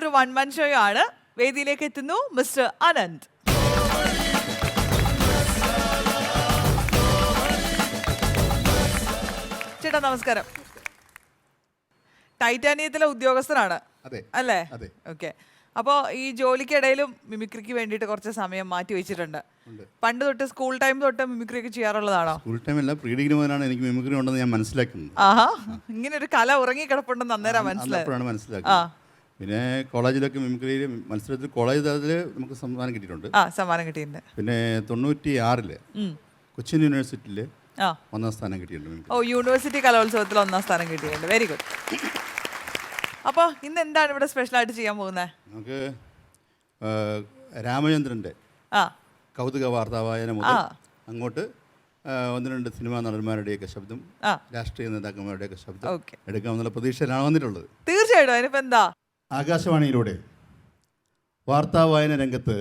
ആയിട്ടൊരു one man show ആണ്. വേദിയിലേക്ക് എത്തുന്നു മിസ്റ്റർ അനന്ത്. ചേട്ടാ നമസ്കാരം. ടൈറ്റാനിയത്തിലെ ഉദ്യോഗസ്ഥനാണ് അല്ലേ? ഓക്കെ. അപ്പോൾ ഈ ജോലിക്കിടയിലും മിമിക്രിക്ക് വേണ്ടിയിട്ട് കുറച്ച് സമയം മാറ്റി വെച്ചിട്ടുണ്ട്. പണ്ട് തൊട്ട് സ്കൂൾ ടൈം തൊട്ട് മിമിക്രി ഒക്കെ ചെയ്യാറുള്ളതാണോ? സ്കൂൾ ടൈം അല്ല, പ്രീ ഡിഗ്രി മുതലാണ് എനിക്ക് മിമിക്രി ഉണ്ടെന്ന് ഞാൻ മനസ്സിലാക്കുന്നത്. ആഹാ, ഇങ്ങനെ ഒരു കല ഉറങ്ങി കിടപ്പുണ്ടെന്ന് അന്നേരം മനസ്സിലാക്കുന്നത്. പിന്നെ കോളേജിലൊക്കെ മിമിക്രിയിൽ മത്സരത്തിൽ കോളേജ് തലത്തിൽ നമുക്ക് സമ്മാനം കിട്ടിയിട്ടുണ്ട്. സമ്മാനം കിട്ടിയിട്ടുണ്ട്. പിന്നെ 96 കൊച്ചിൻ യൂണിവേഴ്സിറ്റിയിൽ 1ാം സ്ഥാനം കിട്ടിയിട്ടുണ്ട്. ഓ, യൂണിവേഴ്സിറ്റി കലോത്സവത്തിൽ 1ാം സ്ഥാനം കിട്ടിയിട്ടുണ്ട്. Very good. അപ്പോൾ ഇന്ന് എന്താണ് ഇവിടെ സ്പെഷ്യലായിട്ട് ചെയ്യാൻ പോകുന്നത്? നമുക്ക് രാമചന്ദ്രൻ്റെ കൗതുക വാർത്താ വായന മുതൽ അങ്ങോട്ട് 1-2 സിനിമാ നടന്മാരുടെയൊക്കെ ശബ്ദം, രാഷ്ട്രീയ നേതാക്കന്മാരുടെയൊക്കെ ശബ്ദം എടുക്കാമെന്നുള്ള പ്രതീക്ഷയിലാണ് വന്നിട്ടുള്ളത്. തീർച്ചയായിട്ടും. അതിനിപ്പോൾ എന്താ, ആകാശവാണിയിലൂടെ വാർത്താ വായന രംഗത്ത്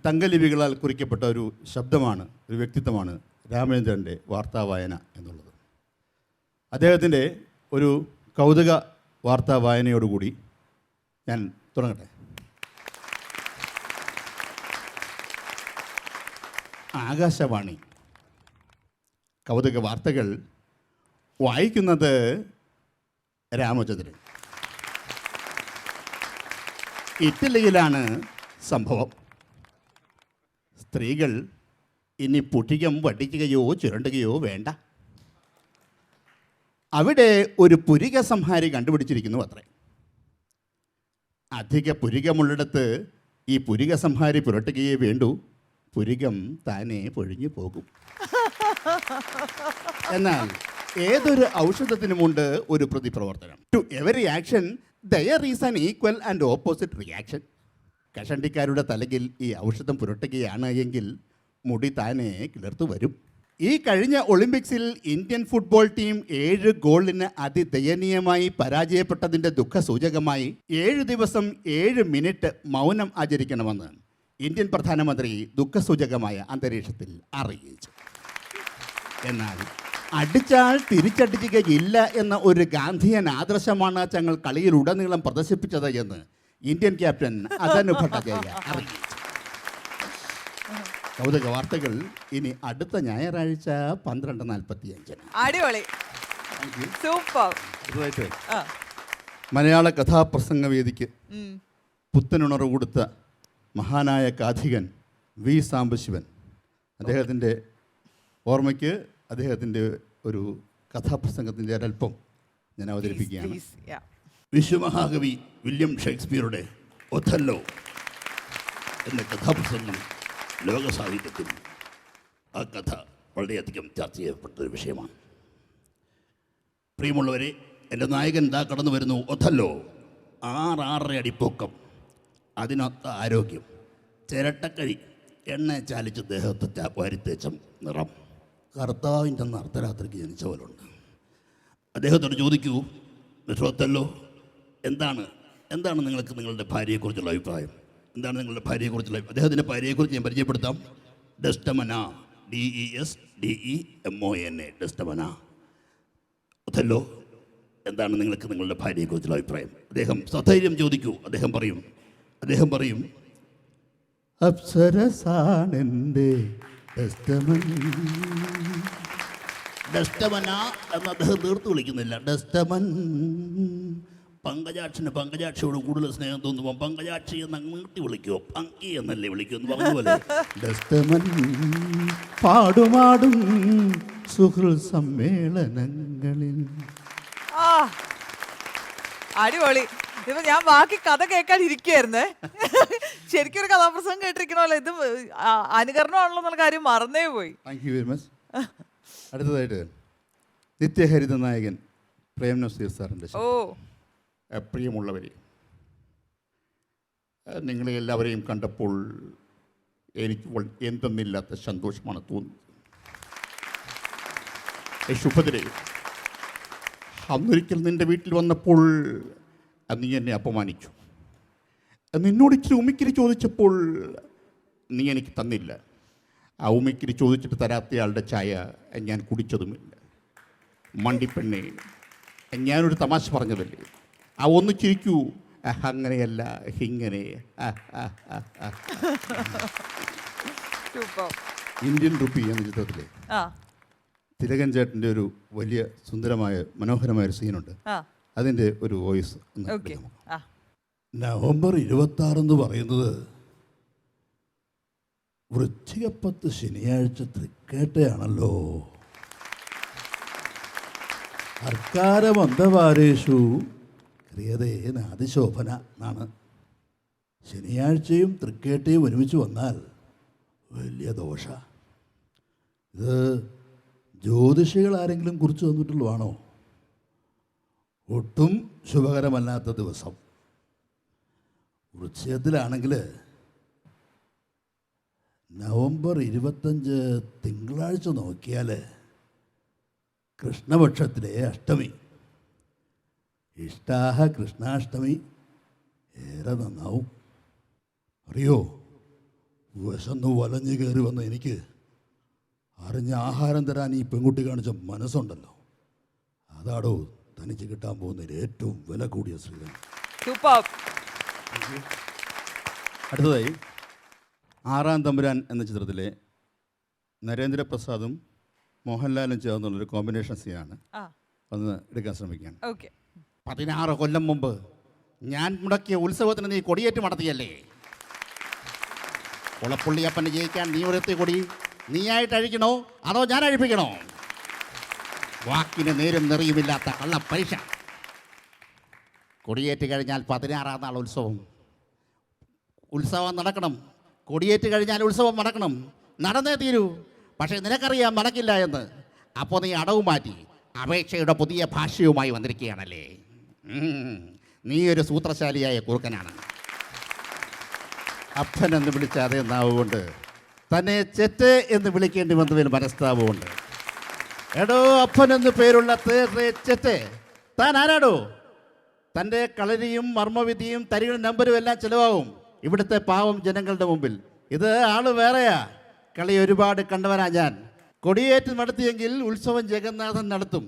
തങ്കലിപികളാൽ കുറിക്കപ്പെട്ട ഒരു ശബ്ദമാണ്, ഒരു വ്യക്തിത്വമാണ് രാമചന്ദ്രൻ്റെ വാർത്താ വായന എന്നുള്ളത്. അദ്ദേഹത്തിൻ്റെ ഒരു കൗതുക വാർത്താ വായനയോടുകൂടി ഞാൻ തുടങ്ങട്ടെ. ആകാശവാണി കൗതുക വാർത്തകൾ വായിക്കുന്നത് രാമചന്ദ്രൻ. ഇറ്റലിയിലാണ് സംഭവം. സ്ത്രീകൾ ഇനി പുട്ടികം വടിക്കുകയോ ചുരണ്ടുകയോ വേണ്ട. അവിടെ ഒരു പുരിക സംഹാരി കണ്ടുപിടിച്ചിരിക്കുന്നു അത്രേ. അധിക പുരികമുള്ളിടത്ത് ഈ പുരിക സംഹാരി പുരട്ടുകയേ വേണ്ടൂ, പുരികം താനെ പൊഴിഞ്ഞു പോകും. എന്നാൽ ഏതൊരു ഔഷധത്തിനുമുണ്ട് ഒരു പ്രതിപ്രവർത്തനം. To every action there is an equal and opposite reaction. കഷണ്ടിക്കാരുടെ തലയിൽ ഈ ഔഷധം പുരട്ടുകയാണ് എങ്കിൽ മുടി താനെ കിളിർത്തു വരും. ഈ കഴിഞ്ഞ ഒളിമ്പിക്സിൽ ഇന്ത്യൻ ഫുട്ബോൾ ടീം 7 ഗോളിന് അതിദയനീയമായി പരാജയപ്പെട്ടതിൻ്റെ ദുഃഖസൂചകമായി 7 ദിവസം 7 മിനിറ്റ് മൗനം ആചരിക്കണമെന്ന് ഇന്ത്യൻ പ്രധാനമന്ത്രി ദുഃഖസൂചകമായ അന്തരീക്ഷത്തിൽ അറിയിച്ചു. എന്നാൽ അടിച്ചാൽ തിരിച്ചടിക്കുകയില്ല എന്ന ഒരു ഗാന്ധിയൻ ആദർശമാണ് തങ്ങൾ കളിയിലുടനീളം പ്രദർശിപ്പിച്ചത് എന്ന് ഇന്ത്യൻ ക്യാപ്റ്റൻ അതനു ഭട്ടാചാര്യ അറിയിച്ചു. കൗതുക വാർത്തകൾ ഇനി അടുത്ത ഞായറാഴ്ച 12:45. അടിപൊളി, സൂപ്പർ. മലയാള കഥാപ്രസംഗവേദിക്ക് പുത്തനുണർവ് കൊടുത്ത മഹാനായ കാഥികൻ വി സാംബശിവൻ, അദ്ദേഹത്തിൻ്റെ ഓർമ്മയ്ക്ക് അദ്ദേഹത്തിൻ്റെ ഒരു കഥാപ്രസംഗത്തിൻ്റെ ഒരൽപ്പം ഞാൻ അവതരിപ്പിക്കുകയാണ്. വിശ്വമഹാകവി വില്യം ഷേക്സ്പിയറുടെ ഒഥല്ലോ എന്ന കഥാപ്രസംഗം ലോക സാഹിത്യത്തിൽ ആ കഥ വളരെയധികം ചർച്ച ചെയ്യപ്പെട്ടൊരു വിഷയമാണ്. പ്രിയമുള്ളവരെ, എൻ്റെ നായകൻ ഇതാ കടന്നു വരുന്നു. ഒഥല്ലോ 6-6.5 അടി പൊക്കം, അതിനൊത്ത ആരോഗ്യം, ചിരട്ടക്കഴി, എണ്ണ ചാലിച്ച് ദേഹത്തെ വാരിത്തേച്ച നിറം, കർത്താവിൻ്റെ അർദ്ധരാത്രിക്ക് ജനിച്ച പോലുണ്ട്. അദ്ദേഹത്തോട് ചോദിക്കൂ, മിസ്റ്റർ ഒഥല്ലോ, എന്താണ് നിങ്ങൾക്ക് നിങ്ങളുടെ ഭാര്യയെക്കുറിച്ചുള്ള അഭിപ്രായം? എന്താണ് നിങ്ങളുടെ ഭാര്യയെക്കുറിച്ചുള്ള? അദ്ദേഹത്തിൻ്റെ ഭാര്യയെക്കുറിച്ച് ഞാൻ പരിചയപ്പെടുത്താം. ഡെസ്റ്റമന, DESDEMONA, ഡെസ്റ്റമന. ഒഥല്ലോ, എന്താണ് നിങ്ങൾക്ക് നിങ്ങളുടെ ഭാര്യയെക്കുറിച്ചുള്ള അഭിപ്രായം? അദ്ദേഹം സധൈര്യം ചോദിക്കൂ. അദ്ദേഹം പറയും അപ്സരസാണെൻ്റെ ഡെസ്റ്റമൻ. ഡെസ്റ്റമന എന്ന് അദ്ദേഹം തീർത്ത് വിളിക്കുന്നില്ല, ഡെസ്റ്റമൻ. പങ്കജാക്ഷിയോട് കൂടുതൽ സ്നേഹം തോന്നുമ്പോൾ പങ്കജാക്ഷി എന്ന് നീട്ടി വിളിക്കുമോ? പങ്കി എന്നല്ലേ വിളിക്കുമെന്ന് പറഞ്ഞ പോലെ ഡെസ്റ്റമൻ പാടുമാടും സുഹൃൽ സമ്മേളനങ്ങളിൽ. അടിപൊളി. ഇപ്പൊ ഞാൻ ബാക്കി കഥ കേൾക്കാൻ ഇരിക്കുകയായിരുന്നേ. ശരിക്കും ഒരു കഥാപ്രസംഗം കേട്ടിരിക്കണമല്ലോ. ഇത് അനുകരണമാണല്ലോ എന്നുള്ള കാര്യം മറന്നേ പോയി. Thank you very much. അടുത്തതായിട്ട് നിത്യഹരിത നായകൻ പ്രേം നസീർ സാറിൻ്റെ. പ്രിയമുള്ളവരെ, നിങ്ങളെ എല്ലാവരെയും കണ്ടപ്പോൾ എനിക്ക് എന്തെന്നില്ലാത്ത സന്തോഷമാണ് തോന്നുന്നത്. ശുഭദിനെ, അന്നൊരിക്കൽ നിൻ്റെ വീട്ടിൽ വന്നപ്പോൾ നീ എന്നെ അപമാനിച്ചു. നിന്നോട് ഇച്ചിരി ഉമിക്കിരി ചോദിച്ചപ്പോൾ നീ എനിക്ക് തന്നില്ല. ആ ഉമിക്കിരി ചോദിച്ചിട്ട് തരാത്തയാളുടെ ചായ ഞാൻ കുടിച്ചതുമില്ല. മണ്ടിപ്പെണ്ണെ, ഞാനൊരു തമാശ പറഞ്ഞതല്ലേ, ആ ഒന്ന് ചിരിക്കൂ, അങ്ങനെയല്ല ഇങ്ങനെ. സൂപ്പർ. ഇന്ത്യൻ റുപ്പി എന്ന ചിത്രത്തിലെ ആ തിലകൻ ചേട്ടൻ്റെ ഒരു വലിയ സുന്ദരമായ മനോഹരമായ ഒരു സീനുണ്ട്. ആ അതിൻ്റെ ഒരു വോയിസ് ഓക്കെ. ആ നവംബർ 26 എന്ന് പറയുന്നത് വൃശ്ചികപ്പത്ത് ശനിയാഴ്ച തൃക്കേട്ടയാണല്ലോ. അർക്കാരമന്ദവാരേഷു ക്രിയതേ നാദിശോഭന എന്നാണ്. ശനിയാഴ്ചയും തൃക്കേട്ടയും ഒരുമിച്ച് വന്നാൽ വലിയ ദോഷ. ഇത് ജ്യോതിഷികൾ ആരെങ്കിലും കുറിച്ച് തന്നിട്ടുള്ളതാണോ? ഒട്ടും ശുഭകരമല്ലാത്ത ദിവസം. വൃശ്ചികത്തിലാണെങ്കിൽ നവംബർ 25 തിങ്കളാഴ്ച നോക്കിയാൽ കൃഷ്ണപക്ഷത്തിലെ അഷ്ടമി. ഇഷ്ടാഹ കൃഷ്ണാഷ്ടമി ഏറെ നന്നാവും. അറിയോ, വിശന്ന് വലഞ്ഞു കയറി വന്ന എനിക്ക് അറിഞ്ഞ ആഹാരം തരാൻ ഈ പെൺകുട്ടി കാണിച്ച മനസ്സുണ്ടല്ലോ, അതാടോ തനിച്ച് കിട്ടാൻ പോകുന്നതിൽ ഏറ്റവും വില കൂടിയ ശ്രീധരൻ. സൂപ്പർ. അടുത്തതായി ആറാം തമ്പുരാൻ എന്ന ചിത്രത്തിലെ നരേന്ദ്രപ്രസാദും മോഹൻലാലും ചേർന്നുള്ളൊരു കോമ്പിനേഷൻ സീനാണ്. ഒന്ന് എടുക്കാൻ ശ്രമിക്കുകയാണ്. ഓക്കെ. 16 കൊല്ലം മുമ്പ് ഞാൻ മുടക്കിയ ഉത്സവത്തിന് നീ കൊടിയേറ്റ് നടത്തിയല്ലേ? കുളപ്പുള്ളിയപ്പനെ ജയിക്കാൻ നീ ഉയർത്തിയ കൊടി നീയായിട്ട് അഴിക്കണോ അതോ ഞാൻ അഴിപ്പിക്കണോ? വാക്കിന് നേരും നെറിയുമില്ലാത്ത കള്ളപ്പരീക്ഷ. കൊടിയേറ്റ് കഴിഞ്ഞാൽ 16-ാം നാൾ ഉത്സവം നടക്കണം. കൊടിയേറ്റ് കഴിഞ്ഞാൽ ഉത്സവം നടക്കണം. നടന്നേ തീരൂ. പക്ഷേ നിനക്കറിയാം നടക്കില്ല എന്ന്. അപ്പോൾ നീ അടവ് മാറ്റി അപേക്ഷയുടെ പുതിയ ഭാഷയുമായി വന്നിരിക്കുകയാണല്ലേ. നീ ഒരു സൂത്രശാലിയായ കുറുക്കനാണ്. അപ്പൻ എന്ന് വിളിച്ച അതേ നാവുകൊണ്ട് തന്നെ ചെറ്റ് എന്ന് വിളിക്കേണ്ടി വന്നതിൽ മനസ്താവുമുണ്ട്. എടോ, അപ്പൻ എന്ന് പേരുള്ള ചെറ്റ്, താൻ ആരാടോ? തൻ്റെ കളരിയും മർമ്മവിധിയും തരികൾ നമ്പരും എല്ലാം ചിലവാകും ഇവിടുത്തെ പാവം ജനങ്ങളുടെ മുമ്പിൽ. ഇത് ആള് വേറെയാ. കളി ഒരുപാട് കണ്ടവനാ ഞാൻ. കൊടിയേറ്റ് നടത്തിയെങ്കിൽ ഉത്സവം ജഗന്നാഥൻ നടത്തും.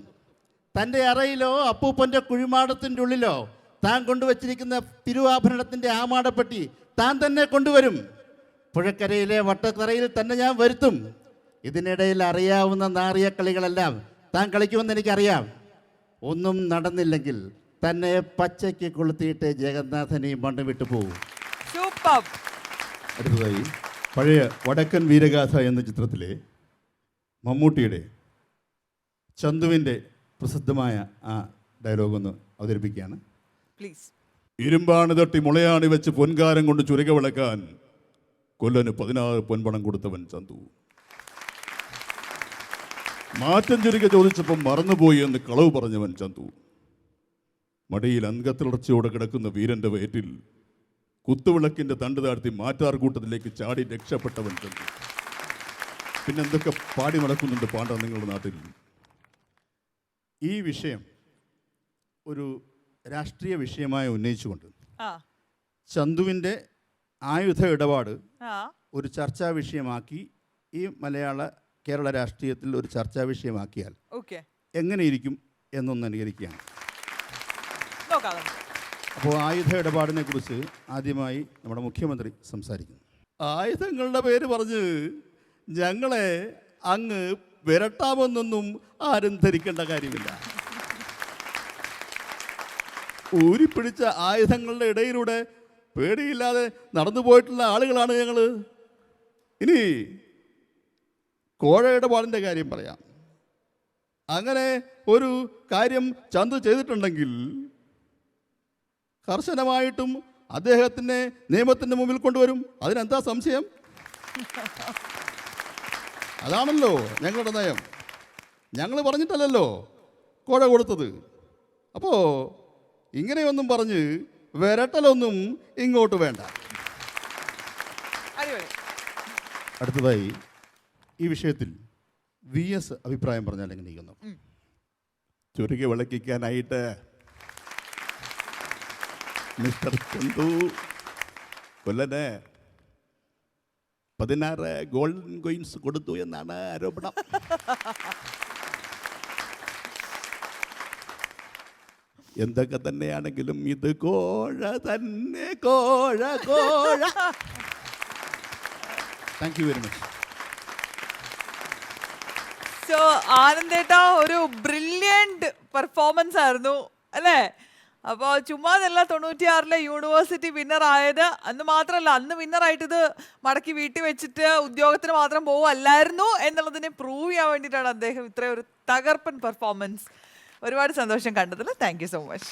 തൻ്റെ അറയിലോ അപ്പൂപ്പൻ്റെ കുഴിമാടത്തിൻ്റെ ഉള്ളിലോ താൻ കൊണ്ടുവച്ചിരിക്കുന്ന തിരുവാഭരണത്തിൻ്റെ ആമാടപ്പെട്ടി താൻ തന്നെ കൊണ്ടുവരും. പുഴക്കരയിലെ വട്ടത്തറയിൽ തന്നെ ഞാൻ വരുത്തും. ഇതിനിടയിൽ അറിയാവുന്ന നാറിയ കളികളെല്ലാം താൻ കളിക്കുമെന്ന് എനിക്കറിയാം. ഒന്നും നടന്നില്ലെങ്കിൽ തന്നെ പച്ചയ്ക്ക് കൊളുത്തിയിട്ട് ജഗന്നാഥനെയും മണ്ണ് വിട്ടു പോകും. അടുത്തതായി പഴയ വടക്കൻ വീരഗാഥ എന്ന ചിത്രത്തിലെ മമ്മൂട്ടിയുടെ ചന്തുവിൻ്റെ പ്രസിദ്ധമായ ആ ഡയലോഗ് ഒന്ന് അവതരിപ്പിക്കുകയാണ്. പ്ലീസ്. ഇരുമ്പാണ് തട്ടി മുളയാണി വെച്ച് പൊൻകാരം കൊണ്ട് ചുരുക വിളക്കാൻ കൊല്ലന് 16 പൊൻപണം കൊടുത്തവൻ ചന്തു. മാറ്റം ചുരുക ചോദിച്ചപ്പോൾ മറന്നുപോയി എന്ന് കളവ് പറഞ്ഞവൻ ചന്തു. മടിയിൽ അംഗത്തിളർച്ചയോടെ കിടക്കുന്ന വീരന്റെ വയറ്റിൽ കുത്തുവിളക്കിന്റെ തണ്ട് താഴ്ത്തി മാറ്റാർകൂട്ടത്തിലേക്ക് ചാടി രക്ഷപ്പെട്ടവൻ ചന്തു. പിന്നെന്തൊക്കെ പാടി നടക്കുന്നുണ്ട് പാണ്ട നിങ്ങളുടെ നാട്ടിൽ. ഈ വിഷയം ഒരു രാഷ്ട്രീയ വിഷയമായി ഉന്നയിച്ചുകൊണ്ട് ചന്തുവിൻ്റെ ആയുധ ഇടപാട് ഒരു ചർച്ചാ വിഷയമാക്കി ഈ കേരള രാഷ്ട്രീയത്തിൽ ഒരു ചർച്ചാ വിഷയമാക്കിയാൽ എങ്ങനെയിരിക്കും എന്നൊന്ന് അനുകരിക്കുകയാണ്. അപ്പോൾ ആയുധ ഇടപാടിനെ കുറിച്ച് ആദ്യമായി നമ്മുടെ മുഖ്യമന്ത്രി സംസാരിക്കുന്നു. ആയുധങ്ങളുടെ പേര് പറഞ്ഞ് ഞങ്ങളെ അങ്ങ് വിരട്ടാമെന്നൊന്നും ആരും ധരിക്കേണ്ട കാര്യമില്ല. ഊരിപ്പിടിച്ച ആയുധങ്ങളുടെ ഇടയിലൂടെ പേടിയില്ലാതെ നടന്നു പോയിട്ടുള്ള ആളുകളാണ് ഞങ്ങൾ. ഇനി കോഴ ഇടപാടിൻ്റെ കാര്യം പറയാം. അങ്ങനെ ഒരു കാര്യം ചന്തു ചെയ്തിട്ടുണ്ടെങ്കിൽ കർശനമായിട്ടും അദ്ദേഹത്തിനെ നിയമത്തിൻ്റെ മുമ്പിൽ കൊണ്ടുവരും. അതിനെന്താ സംശയം? അതാണല്ലോ ഞങ്ങളുടെ നയം. ഞങ്ങൾ പറഞ്ഞിട്ടല്ലല്ലോ കോഴ കൊടുത്തത്. അപ്പോൾ ഇങ്ങനെയൊന്നും പറഞ്ഞ് വിരട്ടലൊന്നും ഇങ്ങോട്ട് വേണ്ട. അടുത്തതായി ഈ വിഷയത്തിൽ VS അഭിപ്രായം പറഞ്ഞാൽ എങ്ങനെ ഇരിക്കുന്നു? ചുരുക്കി വിളക്കിക്കാനായിട്ട് മിസ്റ്റർ ചന്തു കൊല്ലന് 16 ഗോൾഡൻ കോയിൻസ് കൊടുത്തു എന്നാണ് ആരോപണം. എന്തൊക്കെ തന്നെയാണെങ്കിലും ഇത് കോഴ തന്നെ, കോഴ കോഴ. Thank you very much. So ആനന്ദേട്ടാ ഒരു ബ്രില്യൻറ്റ് പെർഫോമൻസ് ആയിരുന്നു അല്ലേ? അപ്പോൾ ചുമ്മാതല്ല 96-ലെ യൂണിവേഴ്സിറ്റി വിന്നർ ആയത്. അന്ന് മാത്രമല്ല, അന്ന് വിന്നറായിട്ട് ഇത് മടക്കി വീട്ടിൽ വെച്ചിട്ട് ഉദ്യോഗത്തിന് മാത്രം പോവല്ലായിരുന്നു എന്നുള്ളതിനെ പ്രൂവ് ചെയ്യാൻ വേണ്ടിയിട്ടാണ് അദ്ദേഹം ഇത്രയും ഒരു തകർപ്പൻ പെർഫോമൻസ്. ഒരുപാട് സന്തോഷം കണ്ടതിൽ. Thank you so much.